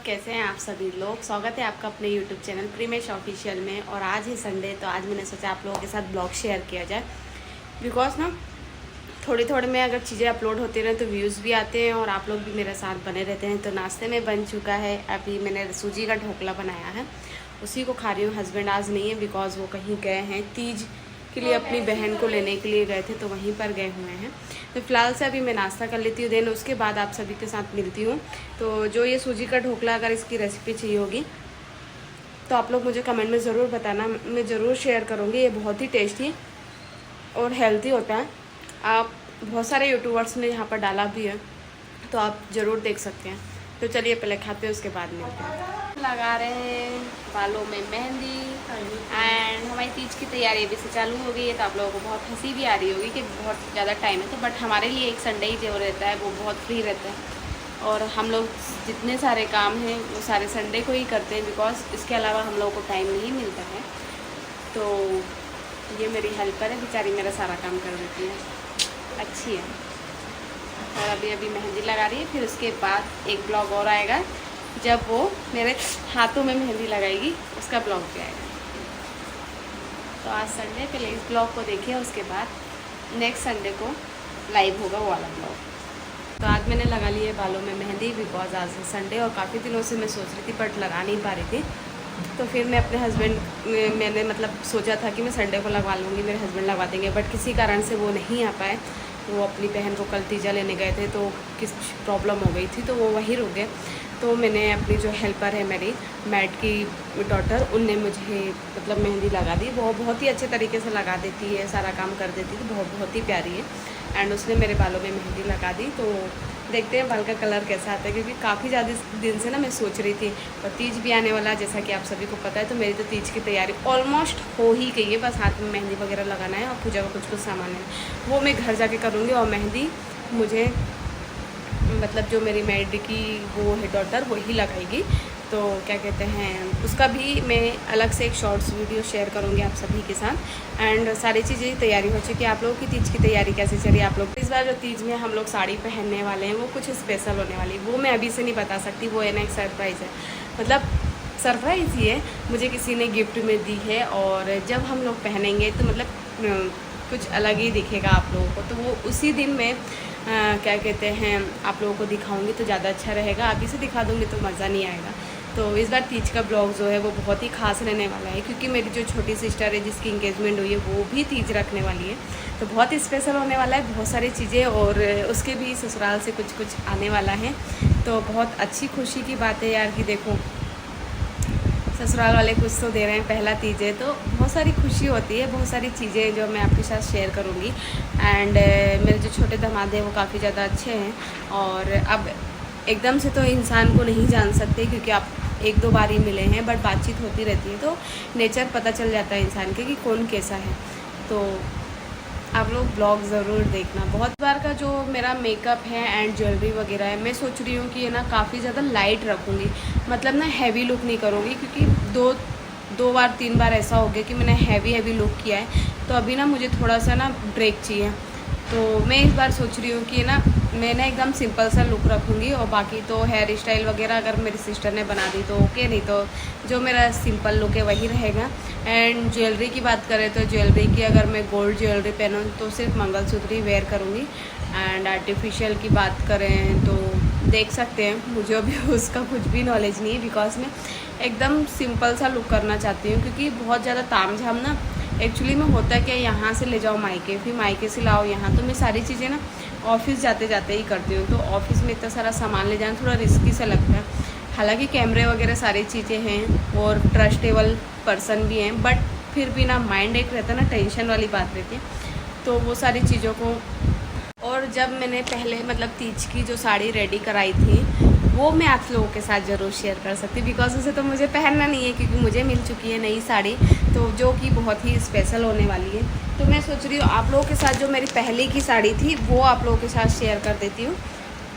कैसे हैं आप सभी लोग। स्वागत है आपका अपने YouTube चैनल प्रीमेश ऑफिशियल में। और आज है संडे, तो आज मैंने सोचा आप लोगों के साथ ब्लॉग शेयर किया जाए। बिकॉज ना थोड़ी में अगर चीज़ें अपलोड होती रहें तो व्यूज़ भी आते हैं और आप लोग भी मेरे साथ बने रहते हैं। तो नाश्ते में बन चुका है, अभी मैंने सूजी का ढोकला बनाया है, उसी को खा रही हूँ। हस्बैंड आज नहीं है बिकॉज वो कहीं गए हैं, तीज के लिए अपनी बहन को लेने के लिए गए थे, तो वहीं पर गए हुए हैं। तो फ़िलहाल से अभी मैं नाश्ता कर लेती हूँ, देन उसके बाद आप सभी के साथ मिलती हूँ। तो जो ये सूजी का ढोकला, अगर इसकी रेसिपी चाहिए होगी तो आप लोग मुझे कमेंट में ज़रूर बताना, मैं ज़रूर शेयर करूँगी। ये बहुत ही टेस्टी और हेल्दी होता है। आप बहुत सारे यूट्यूबर्स ने यहाँ पर डाला भी है, तो आप ज़रूर देख सकते हैं। तो चलिए पहले खाते हैं, उसके बाद मिलते हैं। लगा रहे हैं बालों में मेहंदी एंड हमारी तीज की तैयारी अभी से चालू हो गई है। तो आप लोगों को बहुत हंसी भी आ रही होगी कि बहुत ज़्यादा टाइम है, तो बट हमारे लिए एक संडे ही जो रहता है वो बहुत फ्री रहता है। और हम लोग जितने सारे काम हैं वो सारे संडे को ही करते हैं, बिकॉज इसके अलावा हम लोगों को टाइम नहीं मिलता है। तो ये मेरी हेल्पर है, बेचारी मेरा सारा काम कर देती है, अच्छी है। और अभी मेहंदी लगा रही है, फिर उसके बाद एक ब्लॉग और आएगा जब वो मेरे हाथों में मेहंदी लगाएगी, उसका ब्लॉग भी आएगा। तो आज संडे, पहले इस ब्लॉग को देखिए, उसके बाद नेक्स्ट संडे को लाइव होगा वो वाला ब्लॉग। तो आज मैंने लगा ली है बालों में मेहंदी, बिकॉज आज है संडे और काफ़ी दिनों से मैं सोच रही थी बट लगा नहीं पा रही थी। तो फिर मैं अपने हस्बैंड मैंने मतलब सोचा था कि मैं संडे को लगवा लूँगी, मेरे हस्बैंड लगवा देंगे, बट किसी कारण से वो नहीं आ पाए। वो अपनी बहन को कल तीजा लेने गए थे, तो किस प्रॉब्लम हो गई थी, तो वो वहीं रुक गए। तो मैंने अपनी जो हेल्पर है मेरी मैट की डॉटर, उनने मुझे मतलब मेहंदी लगा दी। वो बहुत ही अच्छे तरीके से लगा देती है, सारा काम कर देती है, बहुत ही प्यारी है। एंड उसने मेरे बालों में मेहंदी लगा दी। तो देखते हैं बाल का कलर कैसा आता है, क्योंकि काफ़ी ज़्यादा दिन से ना मैं सोच रही थी। और तीज भी आने वाला है, जैसा कि आप सभी को पता है। तो मेरी तो तीज की तैयारी ऑलमोस्ट हो ही गई है, बस हाथ में मेहंदी वगैरह लगाना है और पूजा का कुछ सामान है, वो मैं घर जाके करूँगी। और मेहंदी मुझे मतलब जो मेरी मैड की वो है डॉटर, वही लगाएगी। तो क्या कहते हैं, उसका भी मैं अलग से एक शॉर्ट्स वीडियो शेयर करूँगी आप सभी के साथ। एंड सारी चीज़ें तैयारी हो चुकी है। आप लोगों की तीज की तैयारी कैसे चल रही है आप लोग? इस बार जो तीज में हम लोग साड़ी पहनने वाले हैं वो कुछ स्पेशल होने वाली, वो मैं अभी से नहीं बता सकती, वो है ना एक सरप्राइज़ है। मतलब सरप्राइज़ ही है, मुझे किसी ने गिफ्ट में दी है, और जब हम लोग पहनेंगे तो मतलब कुछ अलग ही दिखेगा आप लोगों को। तो वो उसी दिन में क्या कहते हैं आप लोगों को दिखाऊंगी तो ज़्यादा अच्छा रहेगा। अभी से दिखा दूंगी तो मज़ा नहीं आएगा। तो इस बार तीज का ब्लॉग जो है वो बहुत ही खास रहने वाला है, क्योंकि मेरी जो छोटी सिस्टर है जिसकी इंगेजमेंट हुई है वो भी तीज रखने वाली है। तो बहुत स्पेशल होने वाला है, बहुत सारी चीज़ें, और उसके भी ससुराल से कुछ आने वाला है। तो बहुत अच्छी खुशी की बात है यार, कि देखो ससुराल वाले कुछ तो दे रहे हैं, पहला तीज है, तो बहुत सारी खुशी होती है। बहुत सारी चीज़ें जो मैं आपके साथ शेयर करूँगी। एंड मेरे जो छोटे दामाद हैं वो काफ़ी ज़्यादा अच्छे हैं। और अब एकदम से तो इंसान को नहीं जान सकते, क्योंकि आप एक दो बार ही मिले हैं, बट बातचीत होती रहती है तो नेचर पता चल जाता है इंसान के कि कौन कैसा है। तो आप लोग ब्लॉग ज़रूर देखना। बहुत बार का जो मेरा मेकअप है एंड ज्वेलरी वगैरह है, मैं सोच रही हूँ कि ये ना काफ़ी ज़्यादा लाइट रखूँगी, मतलब ना हैवी लुक नहीं करूँगी, क्योंकि दो बार 3 बार ऐसा हो गया कि मैंने हैवी लुक किया है। तो अभी ना मुझे थोड़ा सा ना ब्रेक चाहिए। तो मैं इस बार सोच रही हूँ कि ना मैं ना एकदम सिंपल सा लुक रखूँगी, और बाकी तो हेयर स्टाइल वगैरह अगर मेरी सिस्टर ने बना दी तो ओके, नहीं तो जो मेरा सिंपल लुक है वही रहेगा। एंड ज्वेलरी की बात करें तो ज्वेलरी की अगर मैं गोल्ड ज्वेलरी पहनूँ तो सिर्फ मंगलसूत्र ही वेयर करूँगी। एंड आर्टिफिशियल की बात करें तो देख सकते हैं, मुझे अभी उसका कुछ भी नॉलेज नहीं है, बिकॉज मैं एकदम सिंपल सा लुक करना चाहती हूँ। क्योंकि बहुत ज़्यादा ताम झाम ना एक्चुअली में होता है कि यहाँ से ले जाओ मायके, फिर मायके से लाओ यहाँ। तो मैं सारी चीज़ें ना ऑफिस जाते जाते ही करती हूँ। तो ऑफिस में इतना सारा सामान ले जाना थोड़ा रिस्की सा लगता है। हालांकि कैमरे वगैरह सारी चीज़ें हैं और ट्रस्टेबल पर्सन भी हैं, बट फिर भी ना माइंड एक रहता है ना, टेंशन वाली बात रहती है। तो वो सारी चीज़ों को, और जब मैंने पहले मतलब तीज की जो साड़ी रेडी कराई थी वो मैं आप लोगों के साथ ज़रूर शेयर कर सकती, बिकॉज उसे तो मुझे पहनना नहीं है, क्योंकि मुझे मिल चुकी है नई साड़ी, तो जो कि बहुत ही स्पेशल होने वाली है। तो मैं सोच रही हूँ आप लोगों के साथ जो मेरी पहले की साड़ी थी वो आप लोगों के साथ शेयर कर देती हूँ।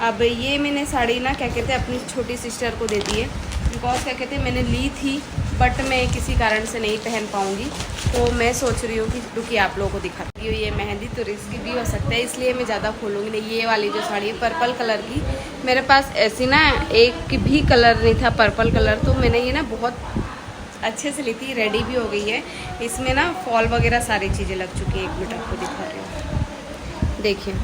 अब ये मैंने साड़ी ना क्या कहते हैं अपनी छोटी सिस्टर को दे दी है, बिकॉज क्या कहते हैं मैंने ली थी बट मैं किसी कारण से नहीं पहन पाऊँगी, तो मैं सोच रही हूँ कि रुकिए आप लोगों को दिखाती हूँ। ये मेहंदी तो रिस्क भी हो सकता है, इसलिए मैं ज़्यादा खोलूँगी नहीं। ये वाली जो साड़ी है पर्पल कलर की, मेरे पास ऐसी ना एक भी कलर नहीं था पर्पल कलर, तो मैंने ये ना बहुत अच्छे से ली थी, रेडी भी हो गई है। इसमें ना फॉल वगैरह सारी चीज़ें लग चुकी है। एक मिनट आपको दिखा रही हूँ, देखिए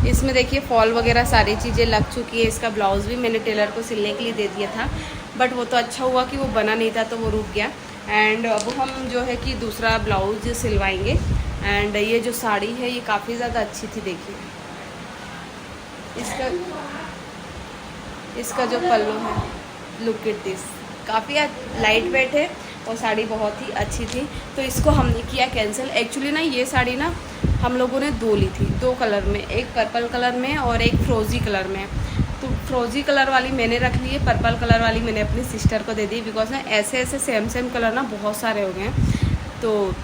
इसमें देखिए फॉल वगैरह सारी चीज़ें लग चुकी है। इसका ब्लाउज़ भी मैंने टेलर को सिलने के लिए दे दिया था, बट वो तो अच्छा हुआ कि वो बना नहीं था, तो वो रुक गया। एंड अब हम जो है कि दूसरा ब्लाउज सिलवाएंगे। एंड ये जो साड़ी है ये काफ़ी ज़्यादा अच्छी थी, देखिए इसका जो पल्लू है, लुक एट दिस, काफ़ी लाइट वेट है और साड़ी बहुत ही अच्छी थी। तो इसको हमने किया कैंसिल। एक्चुअली ना ये साड़ी ना हम लोगों ने दो ली थी, दो कलर में, एक पर्पल कलर में और एक फ्रोज़ी कलर में। तो फ्रोज़ी कलर वाली मैंने रख ली है, पर्पल कलर वाली मैंने अपनी सिस्टर को दे दी, बिकॉज ना ऐसे ऐसे सेम सेम कलर ना बहुत सारे हो गए हैं। तो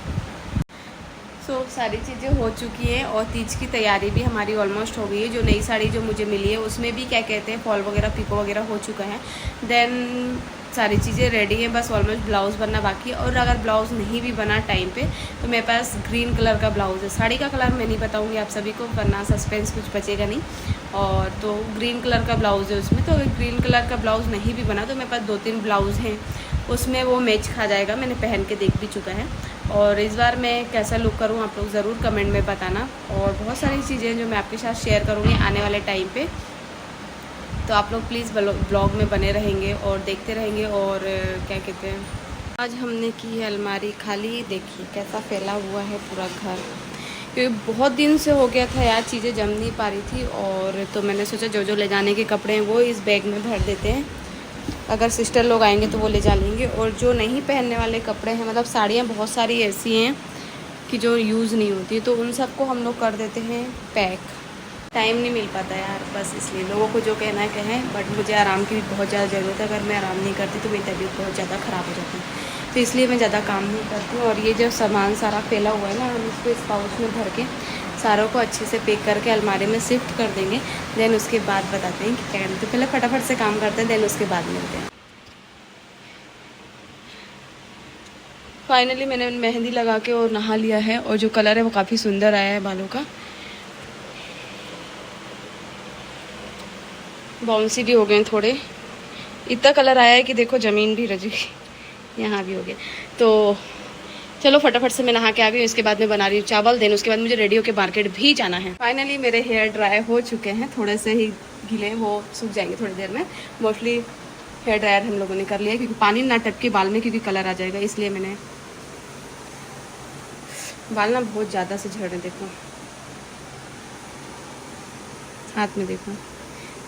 सारी चीज़ें हो चुकी हैं और तीज की तैयारी भी हमारी ऑलमोस्ट हो गई है। जो नई साड़ी जो मुझे मिली है उसमें भी क्या कहते हैं फॉल वगैरह पिको वगैरह हो चुका है। देन सारी चीज़ें रेडी हैं, बस ऑलमोस्ट ब्लाउज़ बनना बाकी है। और अगर ब्लाउज़ नहीं भी बना टाइम पे तो मेरे पास ग्रीन कलर का ब्लाउज़ है। साड़ी का कलर मैं नहीं बताऊँगी आप सभी को, वरना सस्पेंस कुछ बचेगा नहीं। और तो ग्रीन कलर का ब्लाउज़ है उसमें, तो अगर ग्रीन कलर का ब्लाउज़ नहीं भी बना तो मेरे पास 2-3 ब्लाउज़ हैं, उसमें वो मैच खा जाएगा। मैंने पहन के देख भी चुका है। और इस बार मैं कैसा लुक करूँ आप लोग ज़रूर कमेंट में बताना। और बहुत सारी चीज़ें जो मैं आपके साथ शेयर करूँगी आने वाले टाइम पे, तो आप लोग प्लीज़ ब्लॉग में बने रहेंगे और देखते रहेंगे। और क्या कहते हैं, आज हमने की है अलमारी खाली, देखिए कैसा फैला हुआ है पूरा घर, क्योंकि बहुत दिन से हो गया था यार, चीज़ें जम नहीं पा रही थी। और तो मैंने सोचा जो जो ले जाने के कपड़े हैं वो इस बैग में भर देते हैं, अगर सिस्टर लोग आएंगे तो वो ले जा लेंगे। और जो नहीं पहनने वाले कपड़े हैं, मतलब साड़ियाँ बहुत सारी ऐसी हैं कि जो यूज़ नहीं होती, तो उन सबको हम लोग कर देते हैं पैक। टाइम नहीं मिल पाता यार, बस इसलिए लोगों को जो कहना है कहें, बट मुझे आराम की भी बहुत ज़्यादा ज़रूरत है। अगर मैं आराम नहीं करती तो मेरी तबीयत बहुत ज़्यादा ख़राब हो जाती है, तो इसलिए मैं ज़्यादा काम नहीं करती हूँ। और ये जो सामान सारा फैला हुआ है ना, हम इसको इस पाउच में भर के सारों को अच्छे से पैक करके अलमारी में शिफ्ट कर देंगे। देन उसके बाद बताते हैं कि क्या करते हैं। पहले फटाफट से काम करते हैं, देन उसके बाद मिलते हैं। फाइनली मैंने मेहंदी लगा के और नहा लिया है, और जो कलर है वो काफ़ी सुंदर आया है बालों का, बाउंसी भी हो गए थोड़े। इतना कलर आया है कि देखो ज़मीन भी रज गई, यहाँ भी हो गया। तो चलो फटाफट से मैं नहा के आ गई, उसके बाद मैं बना रही हूँ चावल। देन उसके बाद मुझे रेडी होकर मार्केट भी जाना है। फाइनली मेरे हेयर ड्राई हो चुके हैं, थोड़े से ही गीले, वो सूख जाएंगे थोड़ी देर में। मोस्टली हेयर ड्रायर हम लोगों ने कर लिया, क्योंकि पानी ना टपके बाल में, क्योंकि कलर आ जाएगा, इसलिए मैंने। बाल ना बहुत ज़्यादा से झड़ रहे, देखो हाथ में देखो,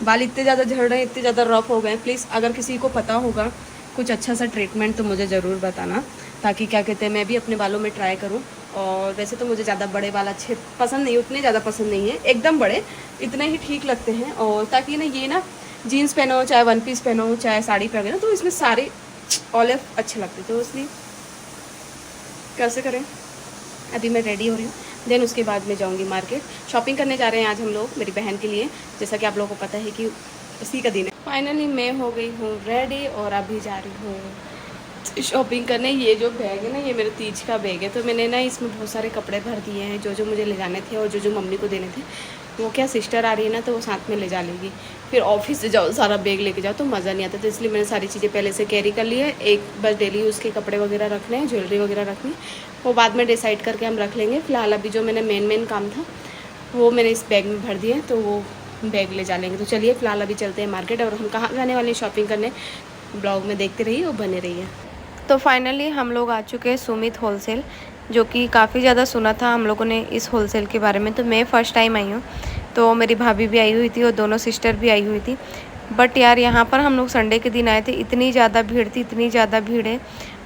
बाल इतने ज़्यादा झड़ रहे हैं, इतने ज़्यादा रफ हो गए। प्लीज़ अगर किसी को पता होगा कुछ अच्छा सा ट्रीटमेंट तो मुझे ज़रूर बताना, ताकि क्या कहते हैं मैं भी अपने बालों में ट्राई करूं। और वैसे तो मुझे ज़्यादा बड़े बाल अच्छे पसंद नहीं, उतने ज़्यादा पसंद नहीं है, एकदम बड़े इतने ही ठीक लगते हैं। और ताकि ना ये ना जीन्स पहनो, चाहे वन पीस पहनो, चाहे साड़ी पहनो ना, तो इसमें सारे ऑलिव अच्छे लगते, तो इसलिए कैसे करें। अभी मैं रेडी हो रही हूँ, देन उसके बाद मैं जाऊँगी मार्केट। शॉपिंग करने जा रहे हैं आज हम लोग मेरी बहन के लिए, जैसा कि आप लोगों को पता है कि उसी का दिन है। फाइनली मैं हो गई हूँ रेडी और अभी जा रही हूँ शॉपिंग करने। ये जो बैग है ना, ये मेरे तीज का बैग है, तो मैंने ना इसमें बहुत सारे कपड़े भर दिए हैं, जो जो मुझे ले जाने थे और जो जो मम्मी को देने थे। वो क्या सिस्टर आ रही है ना, तो वो साथ में ले जा लेगी। फिर ऑफिस से जाओ सारा बैग लेके जाओ तो मज़ा नहीं आता, तो इसलिए मैंने सारी चीज़ें पहले से कैरी कर ली है। एक बस डेली यूज़ के कपड़े वगैरह रखने हैं, ज्वेलरी वगैरह रखनी, वो बाद में डिसाइड करके हम रख लेंगे। फ़िलहाल अभी जो मैंने मेन काम था वो मैंने इस बैग में भर दिया है, तो वो बैग ले जा लेंगे। तो चलिए फ़िलहाल अभी चलते हैं मार्केट, और हम कहाँ जाने वाले हैं शॉपिंग करने, ब्लॉग में देखते रहिए और बने रहिए। तो फाइनली हम लोग आ चुके हैं सुमित होलसेल, जो कि काफ़ी ज़्यादा सुना था हम लोगों ने इस होलसेल के बारे में। तो मैं फ़र्स्ट टाइम आई हूँ, तो मेरी भाभी भी आई हुई थी और दोनों सिस्टर भी आई हुई थी। बट यार यहाँ पर हम लोग संडे के दिन आए थे, इतनी ज़्यादा भीड़ थी, इतनी ज़्यादा भीड़ है,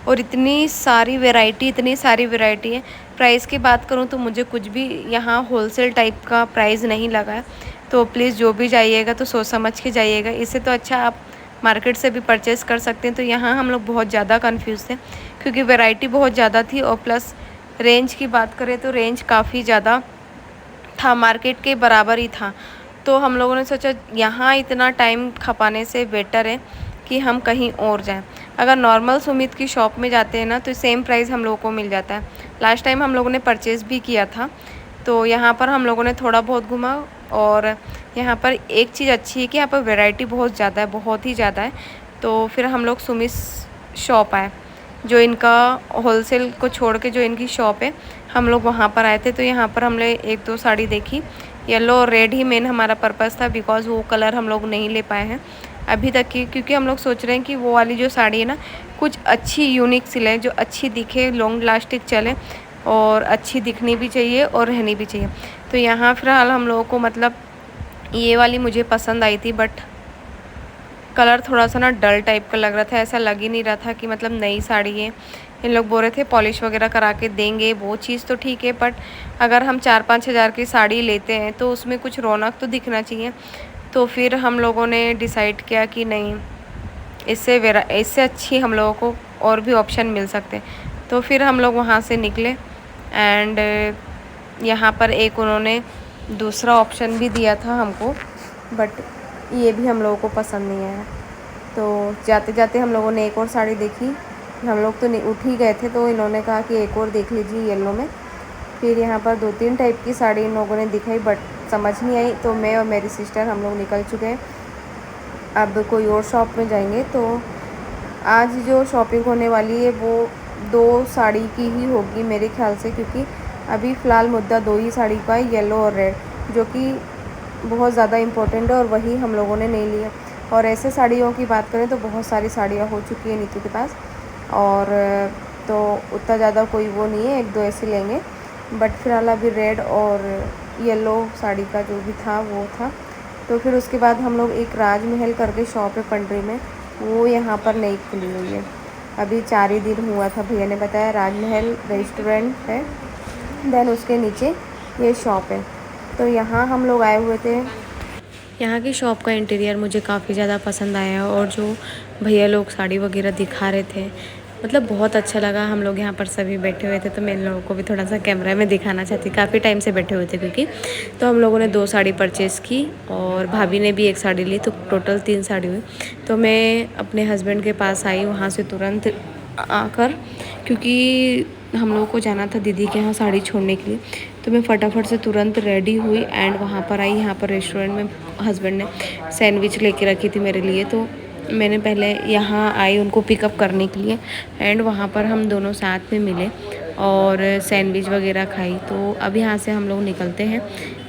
और इतनी सारी वैरायटी है। प्राइस की बात करूँ तो मुझे कुछ भी यहाँ होलसेल टाइप का प्राइस नहीं लगा। तो प्लीज़ जो भी जाइएगा तो सोच समझ के जाइएगा, इससे तो अच्छा आप मार्केट से भी परचेज़ कर सकते हैं। तो यहाँ हम लोग बहुत ज़्यादा कंफ्यूज थे, क्योंकि वैरायटी बहुत ज़्यादा थी, और प्लस रेंज की बात करें तो रेंज काफ़ी ज़्यादा था, मार्केट के बराबर ही था। तो हम लोगों ने सोचा यहाँ इतना टाइम खपाने से बेटर है कि हम कहीं और जाएं। अगर नॉर्मल सुमित की शॉप में जाते हैं ना तो सेम प्राइस हम लोगों को मिल जाता है। लास्ट टाइम हम लोगों ने परचेज़ भी किया था, तो यहाँ पर हम लोगों ने थोड़ा बहुत घूमा। और यहाँ पर एक चीज़ अच्छी है कि यहाँ पर वैरायटी बहुत ज़्यादा है, बहुत ही ज़्यादा है। तो फिर हम लोग सुमित शॉप आए, जो इनका होलसेल को छोड़ के जो इनकी शॉप है, हम लोग वहाँ पर आए थे। तो यहाँ पर हमने 1-2 साड़ी देखी। येलो और रेड ही मेन हमारा पर्पस था, बिकॉज़ वो कलर हम लोग नहीं ले पाए हैं अभी तक की, क्योंकि हम लोग सोच रहे हैं कि वो वाली जो साड़ी है ना कुछ अच्छी यूनिक सी लें, जो अच्छी दिखे, लॉन्ग लास्टिक चले और अच्छी दिखनी भी चाहिए और रहनी भी चाहिए। तो यहाँ फ़िलहाल हम लोगों को मतलब ये वाली मुझे पसंद आई थी, बट कलर थोड़ा सा ना डल टाइप का लग रहा था। ऐसा लग ही नहीं रहा था कि मतलब नई साड़ी है। इन लोग बोल रहे थे पॉलिश वगैरह करा के देंगे, वो चीज़ तो ठीक है, बट अगर हम 4-5 हज़ार की साड़ी लेते हैं तो उसमें कुछ रौनक तो दिखना चाहिए। तो फिर हम लोगों ने डिसाइड किया कि नहीं, इससे अच्छी हम लोगों को और भी ऑप्शन मिल सकते हैं। तो फिर हम लोग वहाँ से निकले एंड यहाँ पर एक उन्होंने दूसरा ऑप्शन भी दिया था हमको, बट ये भी हम लोगों को पसंद नहीं आया। तो जाते जाते हम लोगों ने एक और साड़ी देखी। हम लोग तो उठ ही गए थे, तो इन्होंने कहा कि एक और देख लीजिए येलो में। फिर यहाँ पर 2-3 टाइप की साड़ी इन लोगों ने दिखाई, बट समझ नहीं आई। तो मैं और मेरी सिस्टर हम लोग निकल चुके हैं, अब कोई और शॉप में जाएंगे। तो आज जो शॉपिंग होने वाली है वो 2 साड़ी की ही होगी मेरे ख्याल से, क्योंकि अभी फ़िलहाल मुद्दा 2 ही साड़ी का है, येलो और रेड, जो कि बहुत ज़्यादा इम्पोर्टेंट है और वही हम लोगों ने नहीं लिया। और ऐसे साड़ियों की बात करें तो बहुत सारी साड़ियाँ हो चुकी है नीतू के पास, और तो उतना ज़्यादा कोई वो नहीं है, 1-2 ऐसे लेंगे। बट फिलहाल अभी रेड और येलो साड़ी का जो भी था वो था। तो फिर उसके बाद हम लोग एक राजमहल करके शॉप है पंडरी में, वो यहाँ पर नई खुली हुई है, अभी 4 ही दिन हुआ था। भैया ने बताया राजमहल रेस्टोरेंट है, देन उसके नीचे ये शॉप है। तो यहाँ हम लोग आए हुए थे। यहाँ की शॉप का इंटीरियर मुझे काफ़ी ज़्यादा पसंद आया, और जो भैया लोग साड़ी वगैरह दिखा रहे थे मतलब बहुत अच्छा लगा। हम लोग यहाँ पर सभी बैठे हुए थे, तो मैं इन लोगों को भी थोड़ा सा कैमरा में दिखाना चाहती, काफ़ी टाइम से बैठे हुए थे क्योंकि। तो हम लोगों ने 2 साड़ी परचेज़ की और भाभी ने भी 1 साड़ी ली, तो टोटल 3 साड़ी हुई। तो मैं अपने हस्बैंड के पास आई वहाँ से तुरंत आकर, क्योंकि हम लोगों को जाना था दीदी के यहाँ साड़ी छोड़ने के लिए। तो मैं फटाफट से तुरंत रेडी हुई एंड वहाँ पर आई। यहाँ पर रेस्टोरेंट में हस्बैंड ने सैंडविच लेके रखी थी मेरे लिए, तो मैंने पहले यहाँ आई उनको पिकअप करने के लिए, एंड वहाँ पर हम दोनों साथ में मिले और सैंडविच वगैरह खाई। तो अब यहाँ से हम लोग निकलते हैं,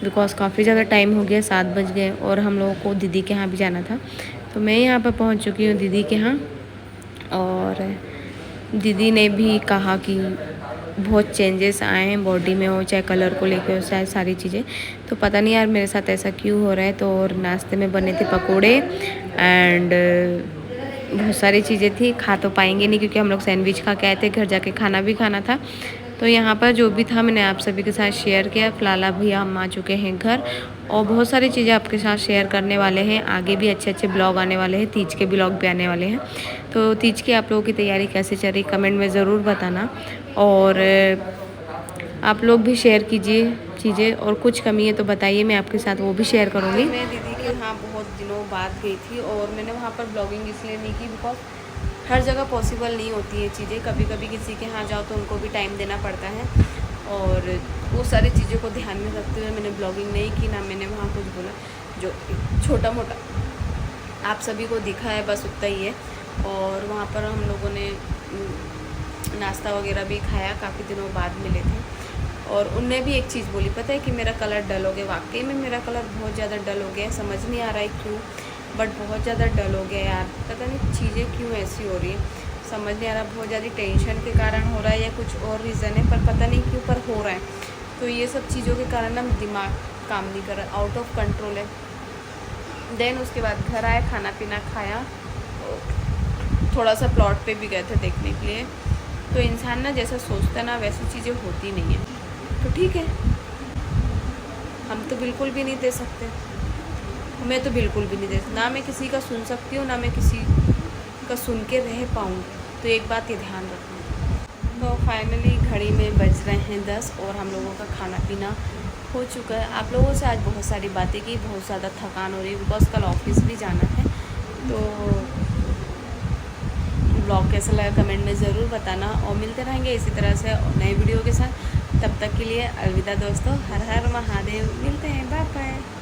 बिकॉज़ काफ़ी ज़्यादा टाइम हो गया, 7 बज गए, और हम लोगों को दीदी के यहाँ भी जाना था। तो मैं यहाँ पर पहुँच चुकी हूँ दीदी के यहाँ, और दीदी ने भी कहा कि बहुत चेंजेस आए हैं बॉडी में, हो चाहे कलर को लेके हो, चाहे सारी चीज़ें। तो पता नहीं यार मेरे साथ ऐसा क्यों हो रहा है। तो और नाश्ते में बने थे पकोड़े एंड बहुत सारी चीज़ें थी, खा तो पाएंगे नहीं क्योंकि हम लोग सैंडविच खा के आए थे, घर जाके खाना भी खाना था। तो यहाँ पर जो भी था मैंने आप सभी के साथ शेयर किया। फ़िलहाल भैया हम आ चुके हैं घर, और बहुत सारी चीज़ें आपके साथ शेयर करने वाले हैं। आगे भी अच्छे अच्छे ब्लॉग आने वाले हैं, तीज के ब्लॉग भी आने वाले हैं। तो तीज की आप लोगों की तैयारी कैसे चल रही कमेंट में ज़रूर बताना, और आप लोग भी शेयर कीजिए चीज़ें, और कुछ कमी है तो बताइए, मैं आपके साथ वो भी शेयर करूँगी। मैं दीदी के यहाँ बहुत दिनों बाद गई थी, और मैंने वहाँ पर ब्लॉगिंग इसलिए नहीं की बिकॉज हर जगह पॉसिबल नहीं होती है चीज़ें। कभी कभी किसी के यहाँ जाओ तो उनको भी टाइम देना पड़ता है, और वो सारी चीज़ों को ध्यान में रखते हुए मैंने ब्लॉगिंग नहीं की, ना मैंने वहाँ कुछ बोला। जो छोटा मोटा आप सभी को दिखा है बस उतना ही है। और वहाँ पर हम लोगों ने नाश्ता वगैरह भी खाया, काफ़ी दिनों बाद मिले थे। और उनने भी एक चीज़ बोली, पता है कि मेरा कलर डल हो गया। वाकई में मेरा कलर बहुत ज़्यादा डल हो गया है, समझ नहीं आ रहा है क्यों, बट बहुत ज़्यादा डल हो गया यार। पता नहीं चीज़ें क्यों ऐसी हो रही हैं, समझ नहीं आ रहा। बहुत ज़्यादा टेंशन के कारण हो रहा है या कुछ और रीज़न है, पर पता नहीं क्यों पर हो रहा है। तो ये सब चीज़ों के कारण ना दिमाग काम नहीं कर रहा, आउट ऑफ कंट्रोल है। देन उसके बाद घर आए, खाना पीना खाया, थोड़ा सा प्लॉट पे भी गए थे देखने के लिए। तो इंसान ना जैसा सोचता है ना वैसी चीज़ें होती नहीं है। तो ठीक है, हम तो बिल्कुल भी नहीं दे सकते, मैं तो बिल्कुल भी नहीं दे सकती, ना मैं किसी का सुन सकती हूँ, ना मैं किसी का सुन के रह पाऊँगी। तो एक बात ये ध्यान रखना। तो फाइनली घड़ी में बज रहे हैं 10, और हम लोगों का खाना पीना हो चुका है। आप लोगों से आज बहुत सारी बातें की, बहुत ज़्यादा थकान हो रही है बिकॉज कल ऑफिस भी जाना है। तो ब्लॉग कैसा लगा कमेंट में ज़रूर बताना, और मिलते रहेंगे इसी तरह से नए वीडियो के साथ। तब तक के लिए अलविदा दोस्तों, हर हर महादेव, मिलते हैं, बाय बाय।